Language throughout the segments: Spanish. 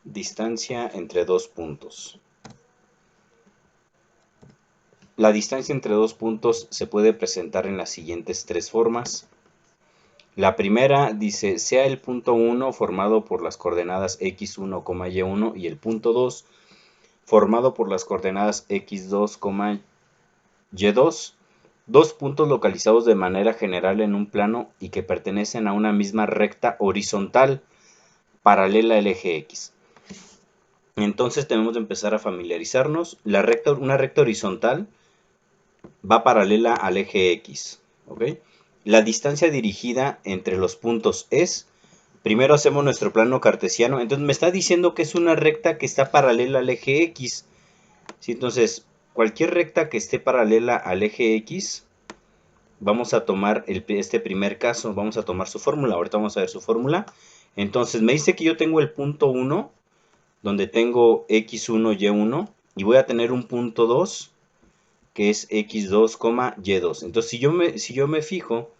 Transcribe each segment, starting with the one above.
Distancia entre dos puntos. La distancia entre dos puntos se puede presentar en las siguientes tres formas. La primera dice, sea el punto 1 formado por las coordenadas x1, y1 y el punto 2 formado por las coordenadas x2, y2, dos puntos localizados de manera general en un plano y que pertenecen a una misma recta horizontal paralela al eje x. Entonces tenemos que empezar a familiarizarnos. Una recta horizontal va paralela al eje x. ¿Ok? La distancia dirigida entre los puntos es, primero hacemos nuestro plano cartesiano, entonces me está diciendo que es una recta que está paralela al eje x. ¿Sí? Entonces, cualquier recta que esté paralela al eje x, vamos a tomar este primer caso, vamos a tomar su fórmula, ahorita vamos a ver su fórmula. Entonces me dice que yo tengo el punto 1, donde tengo x1, y1, y voy a tener un punto 2, que es x2, y2. Entonces, si yo me fijo,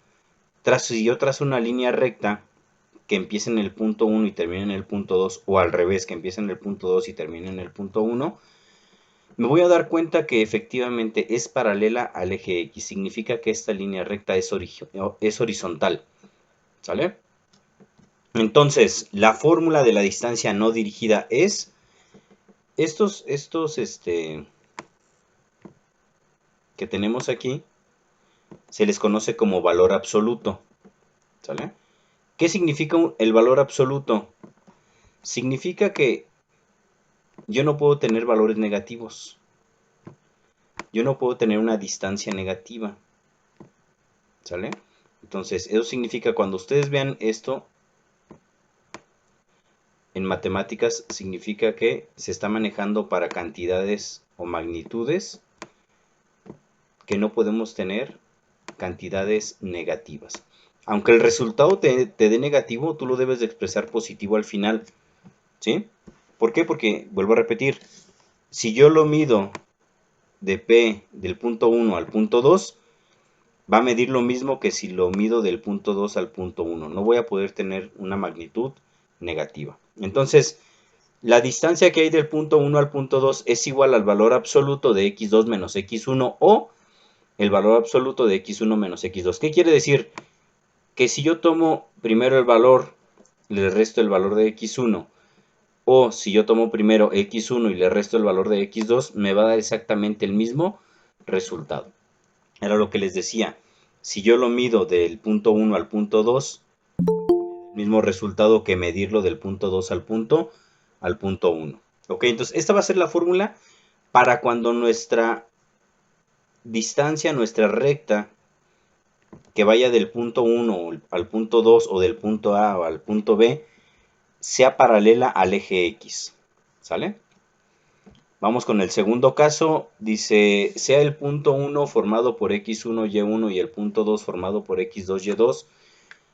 si yo trazo una línea recta que empiece en el punto 1 y termine en el punto 2, o al revés, que empiece en el punto 2 y termine en el punto 1, me voy a dar cuenta que efectivamente es paralela al eje X. Significa que esta línea recta es horizontal. ¿Sale? Entonces, la fórmula de la distancia no dirigida es estos que tenemos aquí, se les conoce como valor absoluto. ¿Sale? ¿Qué significa el valor absoluto? Significa que yo no puedo tener valores negativos. Yo no puedo tener una distancia negativa. ¿Sale? Entonces, eso significa cuando ustedes vean esto en matemáticas, significa que se está manejando para cantidades o magnitudes que no podemos tener cantidades negativas. Aunque el resultado te dé negativo, tú lo debes de expresar positivo al final. ¿Sí? ¿Por qué? Porque, vuelvo a repetir, si yo lo mido de P del punto 1 al punto 2, va a medir lo mismo que si lo mido del punto 2 al punto 1. No voy a poder tener una magnitud negativa. Entonces, la distancia que hay del punto 1 al punto 2 es igual al valor absoluto de x2 menos x1 o el valor absoluto de x1 menos x2. ¿Qué quiere decir? Que si yo tomo primero el valor, le resto el valor de x1, o si yo tomo primero x1 y le resto el valor de x2, me va a dar exactamente el mismo resultado. Era lo que les decía. Si yo lo mido del punto 1 al punto 2, el mismo resultado que medirlo del punto 2 al punto 1. Ok, entonces esta va a ser la fórmula para cuando nuestra distancia, nuestra recta, que vaya del punto 1 al punto 2 o del punto A o al punto B, sea paralela al eje X. ¿Sale? Vamos con el segundo caso. Dice, sea el punto 1 formado por x1, y1 y el punto 2 formado por x2, y2,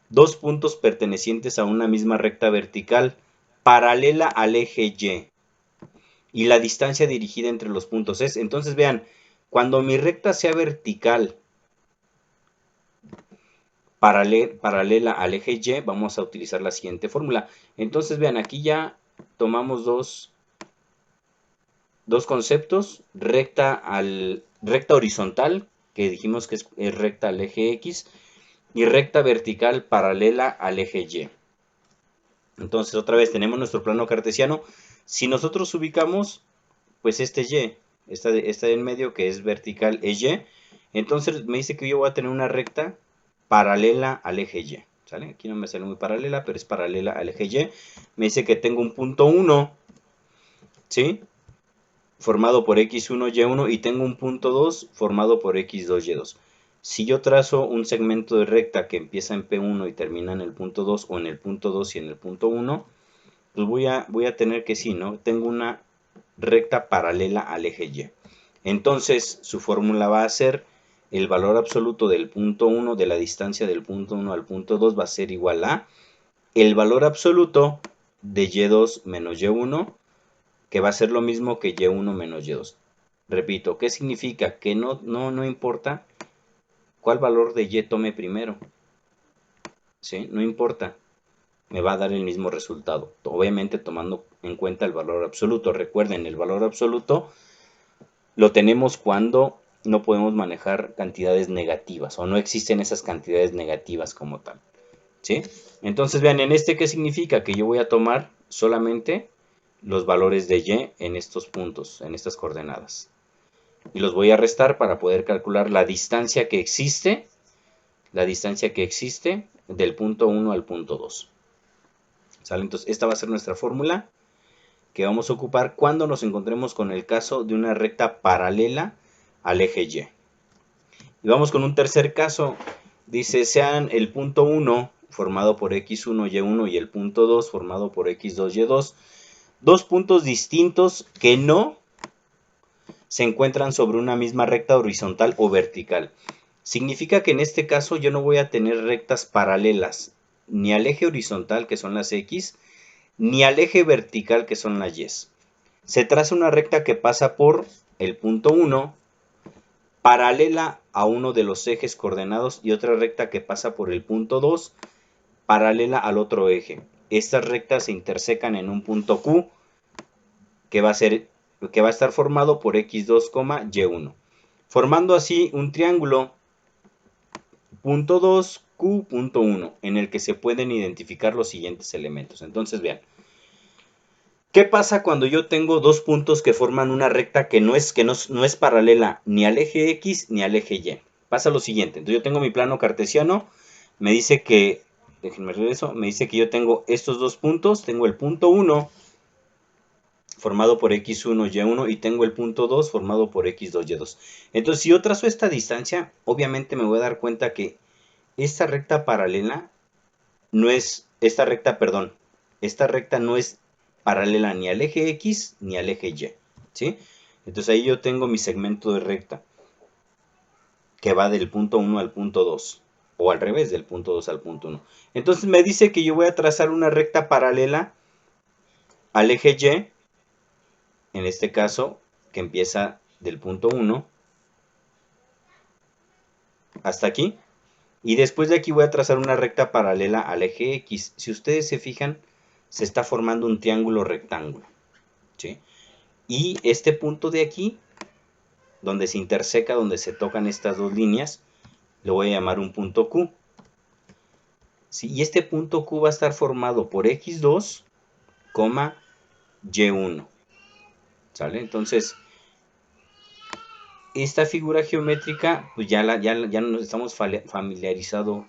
dos puntos pertenecientes a una misma recta vertical paralela al eje Y. Y la distancia dirigida entre los puntos es, entonces vean, cuando mi recta sea vertical paralela al eje Y, vamos a utilizar la siguiente fórmula. Entonces vean, aquí ya tomamos dos conceptos, recta horizontal, que dijimos que es recta al eje X, y recta vertical paralela al eje Y. Entonces otra vez tenemos nuestro plano cartesiano. Si nosotros ubicamos, pues este Y, esta de en medio que es vertical es Y, entonces me dice que yo voy a tener una recta paralela al eje Y. ¿Sale? Aquí no me sale muy paralela, pero es paralela al eje Y. Me dice que tengo un punto 1, ¿sí? Formado por x1, y1 y tengo un punto 2 formado por x2, y2. Si yo trazo un segmento de recta que empieza en P1 y termina en el punto 2 o en el punto 2 y en el punto 1, pues voy a tener que sí, ¿no? Tengo una recta paralela al eje Y. Entonces, su fórmula va a ser el valor absoluto del punto 1, de la distancia del punto 1 al punto 2 va a ser igual a el valor absoluto de y2 menos y1, que va a ser lo mismo que y1 menos y2. Repito, ¿qué significa? Que no importa cuál valor de y tome primero. ¿Sí? No importa. me va a dar el mismo resultado, obviamente tomando en cuenta el valor absoluto. Recuerden, el valor absoluto lo tenemos cuando no podemos manejar cantidades negativas o no existen esas cantidades negativas como tal, ¿sí? Entonces vean, en este, ¿qué significa? Que yo voy a tomar solamente los valores de y en estos puntos, en estas coordenadas, y los voy a restar para poder calcular la distancia que existe del punto 1 al punto 2. ¿Sale? Entonces esta va a ser nuestra fórmula que vamos a ocupar cuando nos encontremos con el caso de una recta paralela al eje Y. Y vamos con un tercer caso. Dice, sean el punto 1 formado por x1, y1 y el punto 2 formado por x2, y2, dos puntos distintos que no se encuentran sobre una misma recta horizontal o vertical. Significa que en este caso yo no voy a tener rectas paralelas ni al eje horizontal, que son las x, ni al eje vertical, que son las y. Se traza una recta que pasa por el punto 1, paralela a uno de los ejes coordenados, y otra recta que pasa por el punto 2, paralela al otro eje. Estas rectas se intersecan en un punto Q que va a estar formado por x2, y1, formando así un triángulo punto 2, Q, punto 1, en el que se pueden identificar los siguientes elementos. Entonces vean, ¿qué pasa cuando yo tengo dos puntos que forman una recta que no es paralela ni al eje X ni al eje Y? Pasa lo siguiente. Entonces yo tengo mi plano cartesiano, me dice que, déjenme regreso, me dice que yo tengo estos dos puntos, tengo el punto 1 formado por x1, y1 y tengo el punto 2 formado por x2, y2. Entonces si yo trazo esta distancia, obviamente me voy a dar cuenta que esta recta paralela no es, esta recta no es paralela ni al eje X ni al eje Y, ¿sí? Entonces ahí yo tengo mi segmento de recta que va del punto 1 al punto 2, o al revés, del punto 2 al punto 1. Entonces me dice que yo voy a trazar una recta paralela al eje Y, en este caso, que empieza del punto 1 hasta aquí, y después de aquí voy a trazar una recta paralela al eje X. Si ustedes se fijan, se está formando un triángulo rectángulo, ¿sí? Y este punto de aquí, donde se interseca, donde se tocan estas dos líneas, lo voy a llamar un punto Q. ¿Sí? Y este punto Q va a estar formado por x2, y1. ¿Sale? Entonces, esta figura geométrica, pues ya nos estamos familiarizados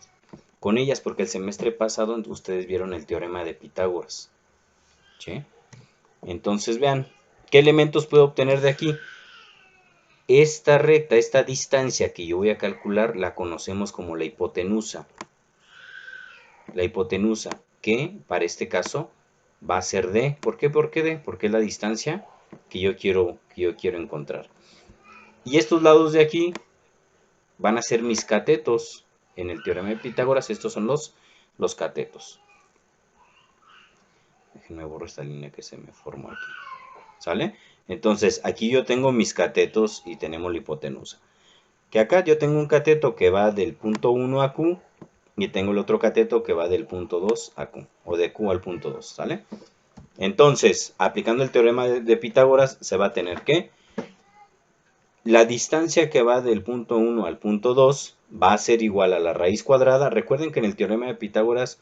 con ellas, porque el semestre pasado ustedes vieron el teorema de Pitágoras, ¿sí? Entonces vean, ¿qué elementos puedo obtener de aquí? Esta recta, esta distancia que yo voy a calcular, la conocemos como la hipotenusa. La hipotenusa, que para este caso va a ser D. ¿Por qué? ¿Por qué D? Porque es la distancia que yo quiero encontrar. Y estos lados de aquí van a ser mis catetos. En el teorema de Pitágoras, estos son los catetos. Déjenme borrar esta línea que se me formó aquí. ¿Sale? Entonces, aquí yo tengo mis catetos y tenemos la hipotenusa. Que acá yo tengo un cateto que va del punto 1 a Q, y tengo el otro cateto que va del punto 2 a Q, o de Q al punto 2, ¿sale? Entonces, aplicando el teorema de Pitágoras, se va a tener que la distancia que va del punto 1 al punto 2 va a ser igual a la raíz cuadrada. Recuerden que en el teorema de Pitágoras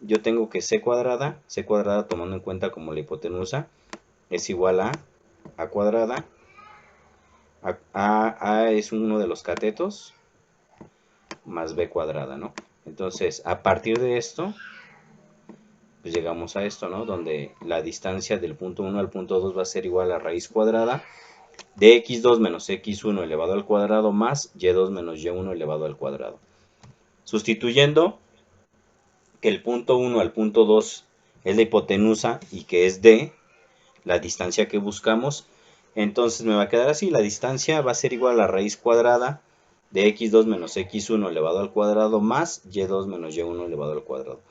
yo tengo que c cuadrada tomando en cuenta como la hipotenusa, es igual a cuadrada. A es uno de los catetos, más b cuadrada, ¿no? Entonces, a partir de esto, pues llegamos a esto, ¿no? Donde la distancia del punto 1 al punto 2 va a ser igual a raíz cuadrada de x2 menos x1 elevado al cuadrado más y2 menos y1 elevado al cuadrado. Sustituyendo que el punto 1 al punto 2 es la hipotenusa y que es d, la distancia que buscamos, entonces me va a quedar así, la distancia va a ser igual a la raíz cuadrada de x2 menos x1 elevado al cuadrado más y2 menos y1 elevado al cuadrado.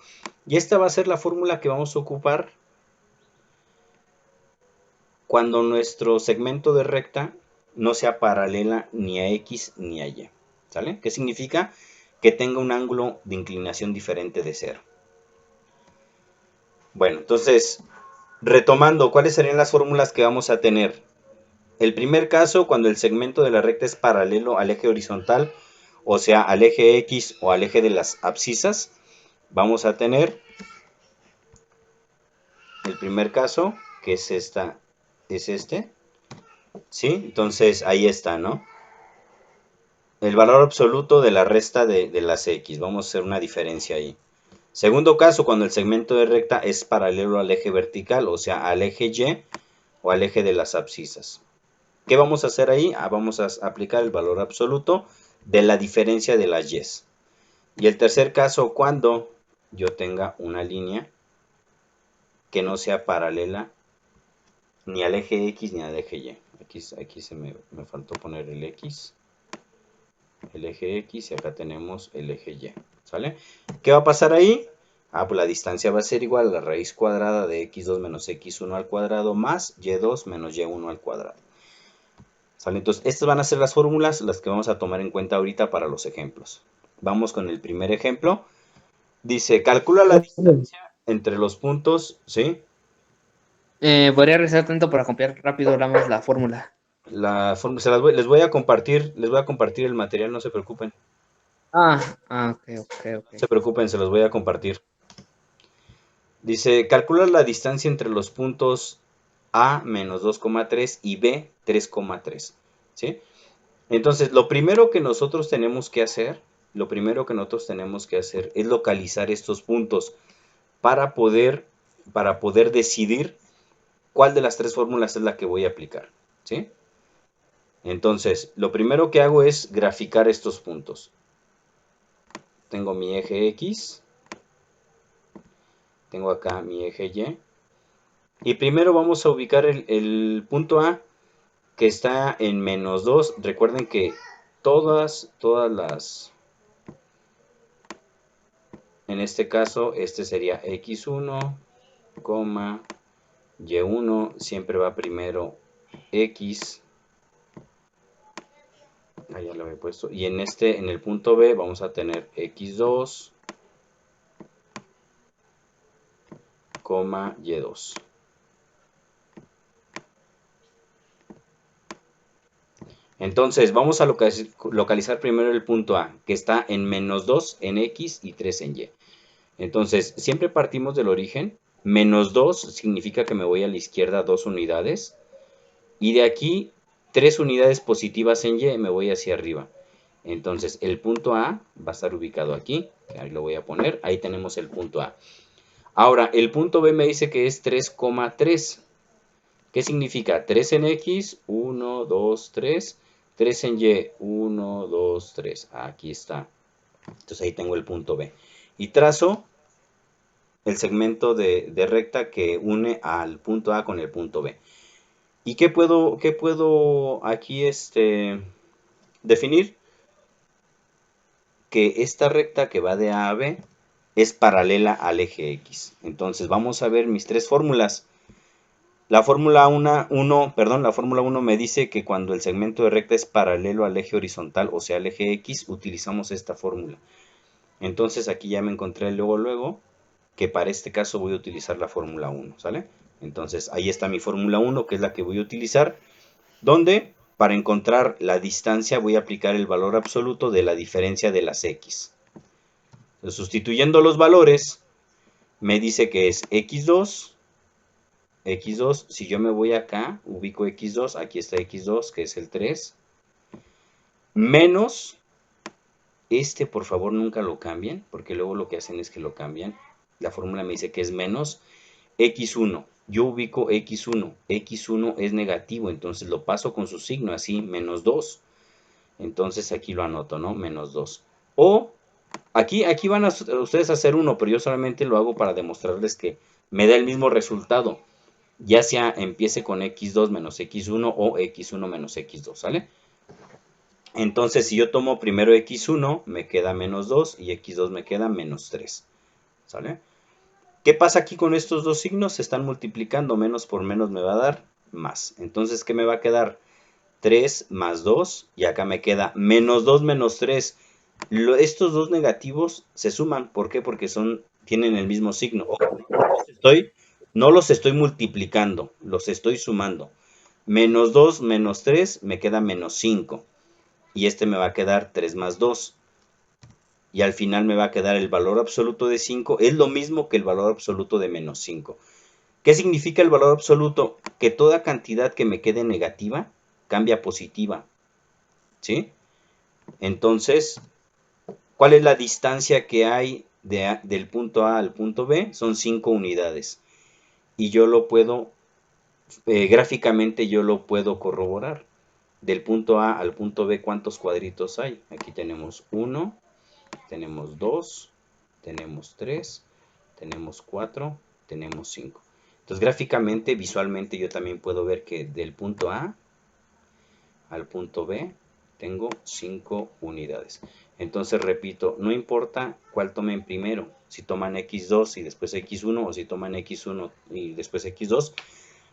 Y esta va a ser la fórmula que vamos a ocupar cuando nuestro segmento de recta no sea paralela ni a x ni a y. ¿Sale? ¿Qué significa? Que tenga un ángulo de inclinación diferente de 0. Bueno, entonces, retomando, ¿cuáles serían las fórmulas que vamos a tener? El primer caso, cuando el segmento de la recta es paralelo al eje horizontal, o sea, al eje X o al eje de las abscisas, vamos a tener el primer caso, que es este, ¿sí? Entonces, ahí está, ¿no? El valor absoluto de la resta de las X, vamos a hacer una diferencia ahí. Segundo caso, cuando el segmento de recta es paralelo al eje vertical, o sea, al eje Y o al eje de las abscisas. ¿Qué vamos a hacer ahí? Vamos a aplicar el valor absoluto de la diferencia de las Y's. Y el tercer caso, cuando yo tenga una línea que no sea paralela ni al eje X ni al eje Y. Aquí me faltó poner el X, el eje X y acá tenemos el eje Y. ¿Sale? ¿Qué va a pasar ahí? Pues la distancia va a ser igual a la raíz cuadrada de x2 menos x1 al cuadrado más y2 menos y1 al cuadrado. ¿Sale? Entonces, estas van a ser las fórmulas, las que vamos a tomar en cuenta ahorita para los ejemplos. Vamos con el primer ejemplo. Dice, calcula la distancia entre los puntos, ¿sí? Podría rezar tanto para copiar rápido la fórmula. Les voy a compartir el material, no se preocupen. Ok, ok, No ok. se preocupen, se los voy a compartir. Dice, calcula la distancia entre los puntos A menos 2,3 y B 3,3. ¿Sí? Entonces, lo primero que nosotros tenemos que hacer es localizar estos puntos para poder, para poder decidir cuál de las tres fórmulas es la que voy a aplicar. ¿Sí? Entonces, lo primero que hago es graficar estos puntos. Tengo mi eje X, tengo acá mi eje Y. Y primero vamos a ubicar el punto A que está en menos 2. Recuerden que todas las, en este caso, este sería x1, y1, siempre va primero x, ahí ya lo había puesto, y en el punto B vamos a tener x2, y2. Entonces, vamos a localizar primero el punto A, que está en menos 2 en X y 3 en Y. Entonces, siempre partimos del origen. Menos 2 significa que me voy a la izquierda 2 unidades. Y de aquí, 3 unidades positivas en Y, me voy hacia arriba. Entonces, el punto A va a estar ubicado aquí. Ahí lo voy a poner. Ahí tenemos el punto A. Ahora, el punto B me dice que es 3,3. ¿Qué significa? 3 en X, 1, 2, 3. 3 en Y, 1, 2, 3. Aquí está. Entonces ahí tengo el punto B. Y trazo el segmento de recta que une al punto A con el punto B. ¿Y qué puedo aquí definir? Que esta recta que va de A a B es paralela al eje X. Entonces vamos a ver mis tres fórmulas. La fórmula 1 me dice que cuando el segmento de recta es paralelo al eje horizontal, o sea, al eje X, utilizamos esta fórmula. Entonces aquí ya me encontré luego que para este caso voy a utilizar la fórmula 1, ¿sale? Entonces ahí está mi fórmula 1, que es la que voy a utilizar, donde para encontrar la distancia voy a aplicar el valor absoluto de la diferencia de las X. Entonces, sustituyendo los valores, me dice que es x2, si yo me voy acá, ubico x2, aquí está x2, que es el 3, menos, por favor nunca lo cambien, porque luego lo que hacen es que lo cambian. La fórmula me dice que es menos x1. Yo ubico x1, x1 es negativo, entonces lo paso con su signo, así, menos 2. Entonces aquí lo anoto, ¿no? Menos 2. O aquí van a ustedes a hacer uno, pero yo solamente lo hago para demostrarles que me da el mismo resultado. Ya sea empiece con x2 menos x1 o x1 menos x2, ¿sale? Entonces, si yo tomo primero x1, me queda menos 2 y x2 me queda menos 3, ¿sale? ¿Qué pasa aquí con estos dos signos? Se están multiplicando, menos por menos me va a dar más. Entonces, ¿qué me va a quedar? 3 más 2 y acá me queda menos 2 menos 3. Estos dos negativos se suman, ¿por qué? Porque tienen el mismo signo. no los estoy multiplicando, los estoy sumando. Menos 2 menos 3 me queda menos 5. Y este me va a quedar 3 más 2. Y al final me va a quedar el valor absoluto de 5. Es lo mismo que el valor absoluto de menos 5. ¿Qué significa el valor absoluto? Que toda cantidad que me quede negativa cambia a positiva. ¿Sí? Entonces, ¿cuál es la distancia que hay del punto A al punto B? Son 5 unidades. Y yo lo puedo, gráficamente yo lo puedo corroborar. Del punto A al punto B, ¿cuántos cuadritos hay? Aquí tenemos 1, tenemos 2, tenemos 3, tenemos 4, tenemos 5. Entonces, gráficamente, visualmente, yo también puedo ver que del punto A al punto B tengo 5 unidades. Entonces, repito, no importa cuál tomen primero, si toman x2 y después x1 o si toman x1 y después x2,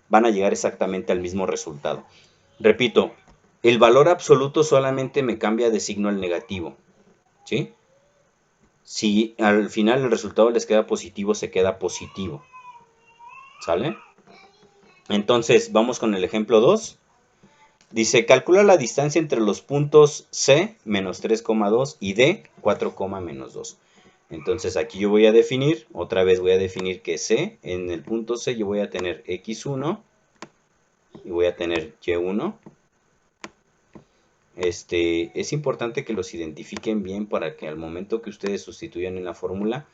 van a llegar exactamente al mismo resultado. Repito, el valor absoluto solamente me cambia de signo al negativo, ¿sí? Si al final el resultado les queda positivo, se queda positivo, ¿sale? Entonces, vamos con el ejemplo 2. Dice, calcula la distancia entre los puntos C, menos 3,2 y D, 4, menos 2. Entonces aquí yo voy a definir, otra vez voy a definir que C, en el punto C yo voy a tener X1 y voy a tener Y1. Es importante que los identifiquen bien para que al momento que ustedes sustituyan en la fórmula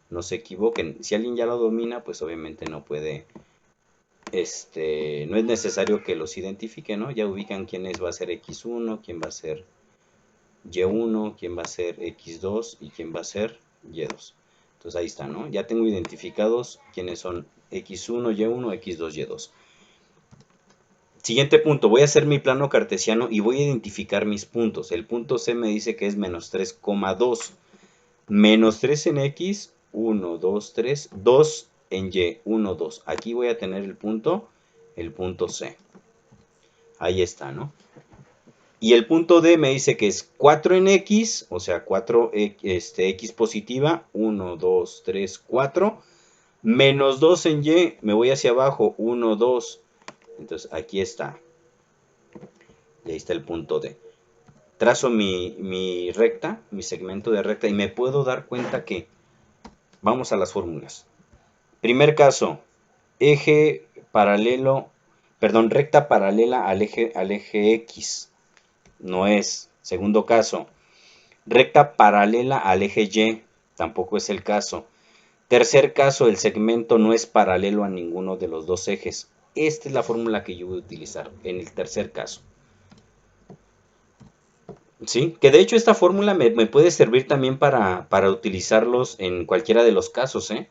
no se equivoquen. Si alguien ya lo domina, pues obviamente no puede, no es necesario que los identifiquen, ¿no? Ya ubican quién va a ser X1, quién va a ser Y1, quién va a ser X2 y quién va a ser Y2. Entonces ahí está, ¿no? Ya tengo identificados quiénes son X1, Y1, X2, Y2. Siguiente punto, voy a hacer mi plano cartesiano y voy a identificar mis puntos. El punto C me dice que es menos 3,2. Menos 3 en X, 1, 2, 3, 2 en Y, 1, 2. Aquí voy a tener el punto C. Ahí está, ¿no? Y el punto D me dice que es 4 en X, o sea, 4 X positiva, 1, 2, 3, 4. Menos 2 en Y, me voy hacia abajo, 1, 2. Entonces aquí está. Y ahí está el punto D. Trazo mi recta, mi segmento de recta, y me puedo dar cuenta que, vamos a las fórmulas. Primer caso, eje paralelo, perdón, recta paralela al eje X. No es. Segundo caso, recta paralela al eje Y. Tampoco es el caso. Tercer caso, el segmento no es paralelo a ninguno de los dos ejes. Esta es la fórmula que yo voy a utilizar en el tercer caso. ¿Sí? Que de hecho esta fórmula me puede servir también para utilizarlos en cualquiera de los casos, ¿eh?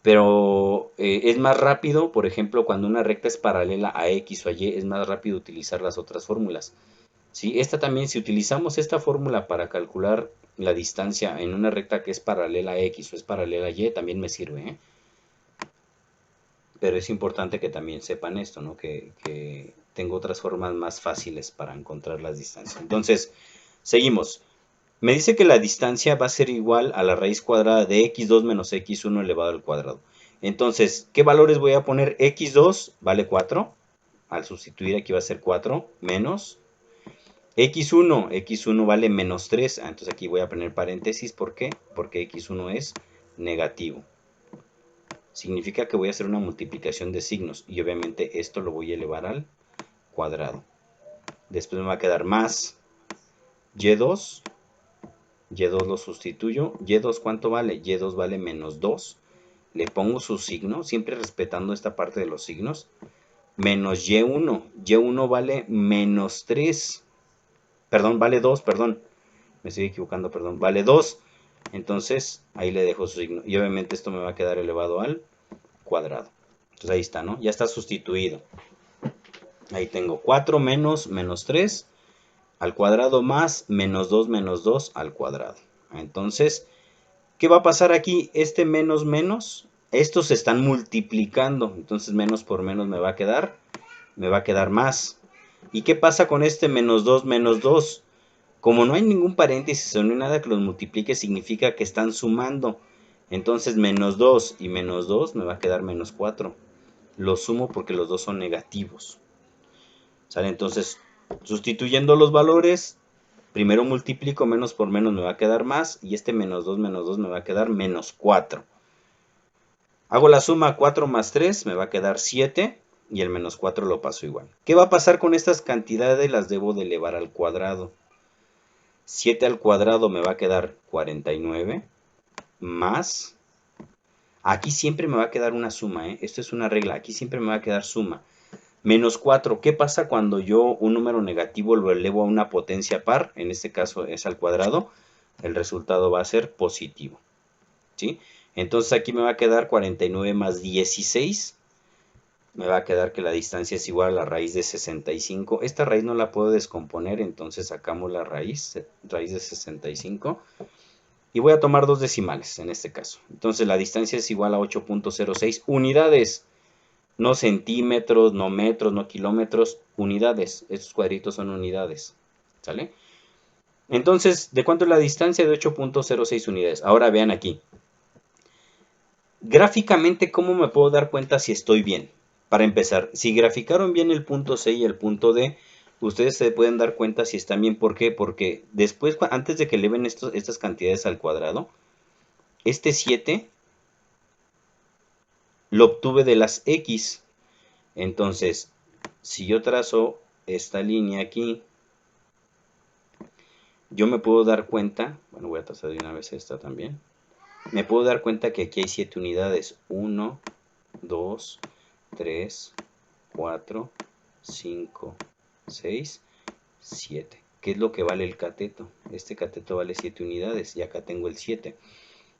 Pero es más rápido, por ejemplo, cuando una recta es paralela a X o a Y, es más rápido utilizar las otras fórmulas. ¿Sí? Esta también, si utilizamos esta fórmula para calcular la distancia en una recta que es paralela a X o es paralela a Y, también me sirve, ¿eh? Pero es importante que también sepan esto, ¿no? Que tengo otras formas más fáciles para encontrar las distancias. Entonces, seguimos. Me dice que la distancia va a ser igual a la raíz cuadrada de x2 menos x1 elevado al cuadrado. Entonces, ¿qué valores voy a poner? X2 vale 4. Al sustituir aquí va a ser 4 menos x1 vale menos 3. Entonces aquí voy a poner paréntesis. ¿Por qué? Porque x1 es negativo. Significa que voy a hacer una multiplicación de signos y obviamente esto lo voy a elevar al cuadrado. Después me va a quedar más y2. Y2 lo sustituyo. Y2 ¿cuánto vale? Y2 vale menos 2. Le pongo su signo, siempre respetando esta parte de los signos. Menos Y1. Y1 vale menos 3. Perdón, vale 2, perdón. Me estoy equivocando, perdón. Vale 2. Entonces, ahí le dejo su signo. Y obviamente esto me va a quedar elevado al cuadrado. Entonces ahí está, ¿no? Ya está sustituido. Ahí tengo 4 menos 3 al cuadrado más menos 2 al cuadrado. Entonces, ¿qué va a pasar aquí? Este menos menos, estos se están multiplicando. Entonces menos por menos me va a quedar más. ¿Y qué pasa con este menos 2 menos 2? Como no hay ningún paréntesis o no hay nada que los multiplique, significa que están sumando. Entonces menos 2 y menos 2 me va a quedar menos 4. Lo sumo porque los dos son negativos. ¿Sale? Entonces, sustituyendo los valores, primero multiplico menos por menos me va a quedar más. Y este menos 2 me va a quedar menos 4. Hago la suma 4 más 3, me va a quedar 7. Y el menos 4 lo paso igual. ¿Qué va a pasar con estas cantidades? Las debo de elevar al cuadrado. 7 al cuadrado me va a quedar 49. Más. Aquí siempre me va a quedar una suma, ¿eh? Esto es una regla. Aquí siempre me va a quedar suma. Menos 4. ¿Qué pasa cuando yo un número negativo lo elevo a una potencia par? En este caso es al cuadrado. El resultado va a ser positivo. ¿Sí? Entonces aquí me va a quedar 49 más 16. Me va a quedar que la distancia es igual a la raíz de 65. Esta raíz no la puedo descomponer, entonces sacamos la raíz de 65. Y voy a tomar dos decimales en este caso. Entonces la distancia es igual a 8.06 unidades. No centímetros, no metros, no kilómetros, unidades. Estos cuadritos son unidades. ¿Sale? Entonces, ¿de cuánto es la distancia? De 8.06 unidades. Ahora vean aquí. Gráficamente, ¿cómo me puedo dar cuenta si estoy bien? Para empezar, si graficaron bien el punto C y el punto D, ustedes se pueden dar cuenta si están bien. ¿Por qué? Porque después, antes de que eleven estas cantidades al cuadrado, este 7 lo obtuve de las X. Entonces, si yo trazo esta línea aquí, yo me puedo dar cuenta, bueno, voy a trazar de una vez esta también, me puedo dar cuenta que aquí hay 7 unidades, 1, 2, 3, 4, 5, 6, 7. ¿Qué es lo que vale el cateto? Este cateto vale 7 unidades y acá tengo el 7.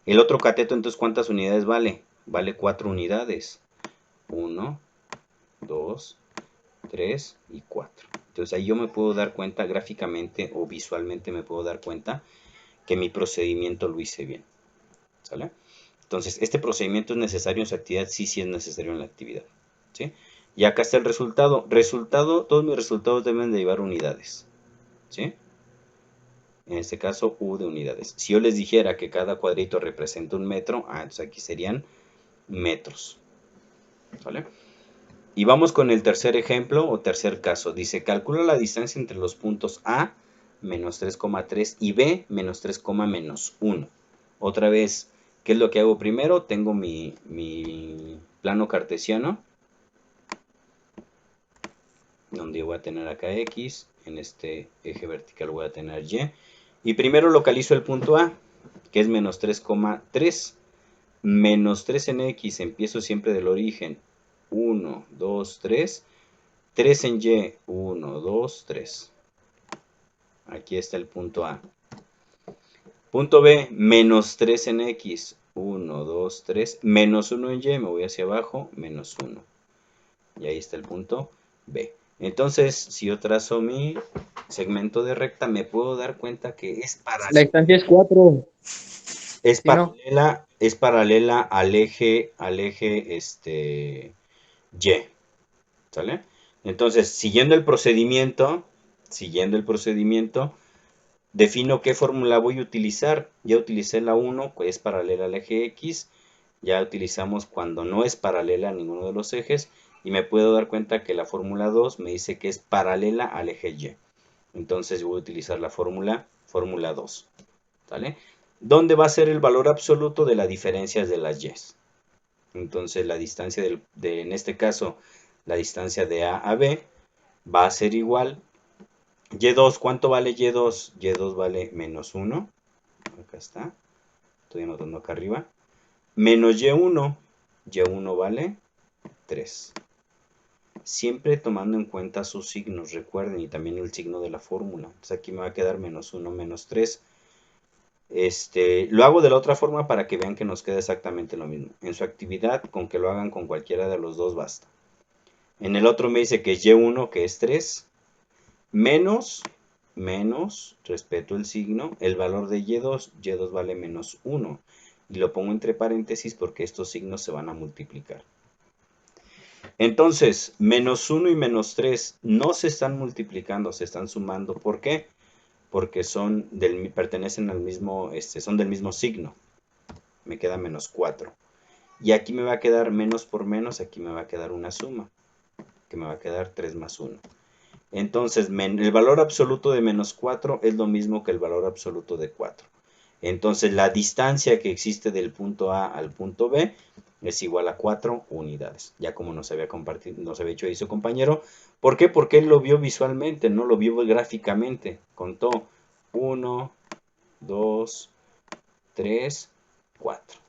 El otro cateto, entonces, ¿cuántas unidades vale? Vale 4 unidades. 1, 2, 3 y 4. Entonces ahí yo me puedo dar cuenta gráficamente o visualmente me puedo dar cuenta que mi procedimiento lo hice bien. ¿Sale? Entonces, este procedimiento es necesario en su actividad, sí, sí es necesario en la actividad. ¿Sí? Y acá está el resultado. Todos mis resultados deben de llevar unidades. ¿Sí? En este caso, U de unidades. Si yo les dijera que cada cuadrito representa un metro, entonces aquí serían metros. ¿Vale? Y vamos con el tercer ejemplo o tercer caso. Dice, calcula la distancia entre los puntos A, menos 3,3 y B, menos 3, menos 1. Otra vez, ¿qué es lo que hago primero? Tengo mi plano cartesiano, donde voy a tener acá X, en este eje vertical voy a tener Y. Y primero localizo el punto A, que es menos 3,3. Menos 3 en X, empiezo siempre del origen. 1, 2, 3. 3 en Y, 1, 2, 3. Aquí está el punto A. Punto B, menos 3 en X, 1, 2, 3. Menos 1 en Y, me voy hacia abajo, menos 1. Y ahí está el punto B. Entonces, si yo trazo mi segmento de recta, me puedo dar cuenta que es La paralela. distancia es 4. Es ¿Sí, no? paralela al eje, Y. ¿Sale? Entonces, siguiendo el procedimiento, defino qué fórmula voy a utilizar. Ya utilicé la 1, que es paralela al eje X. Ya utilizamos cuando no es paralela a ninguno de los ejes. Y me puedo dar cuenta que la fórmula 2 me dice que es paralela al eje Y. Entonces voy a utilizar la fórmula 2. ¿Vale? ¿Dónde va a ser el valor absoluto de la diferencia de las Y? Entonces la distancia en este caso, la distancia de A a B va a ser igual. Y2, ¿cuánto vale Y2? Y2 vale menos 1. Acá está. Estoy anotando acá arriba. Menos Y1. Y1 vale 3. Siempre tomando en cuenta sus signos, recuerden, y también el signo de la fórmula. Entonces aquí me va a quedar menos 1, menos 3. Lo hago de la otra forma para que vean que nos queda exactamente lo mismo. En su actividad, con que lo hagan con cualquiera de los dos basta. En el otro me dice que es Y1, que es 3, menos, respeto el signo, el valor de Y2, Y2 vale menos 1. Y lo pongo entre paréntesis porque estos signos se van a multiplicar. Entonces, menos 1 y menos 3 no se están multiplicando, se están sumando. ¿Por qué? Porque pertenecen al mismo, son del mismo signo. me queda menos 4. Y aquí me va a quedar menos por menos, aquí me va a quedar una suma, que me va a quedar 3 más 1. Entonces, el valor absoluto de menos 4 es lo mismo que el valor absoluto de 4. Entonces, la distancia que existe del punto A al punto B es igual a 4 unidades. Ya como nos había hecho ahí su compañero. ¿Por qué? Porque él lo vio visualmente, no lo vio gráficamente. Contó 1, 2, 3, 4.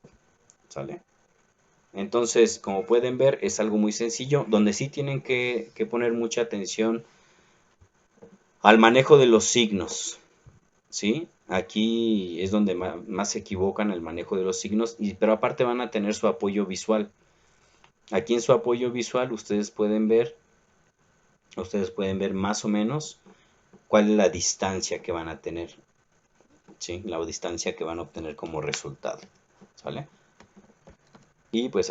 ¿Sale? Entonces, como pueden ver, es algo muy sencillo, donde sí tienen que poner mucha atención al manejo de los signos. ¿Sí? Aquí es donde más se equivocan el manejo de los signos, pero aparte van a tener su apoyo visual. Aquí en su apoyo visual ustedes pueden ver más o menos cuál es la distancia que van a tener, ¿sí? La distancia que van a obtener como resultado, ¿sale? Y pues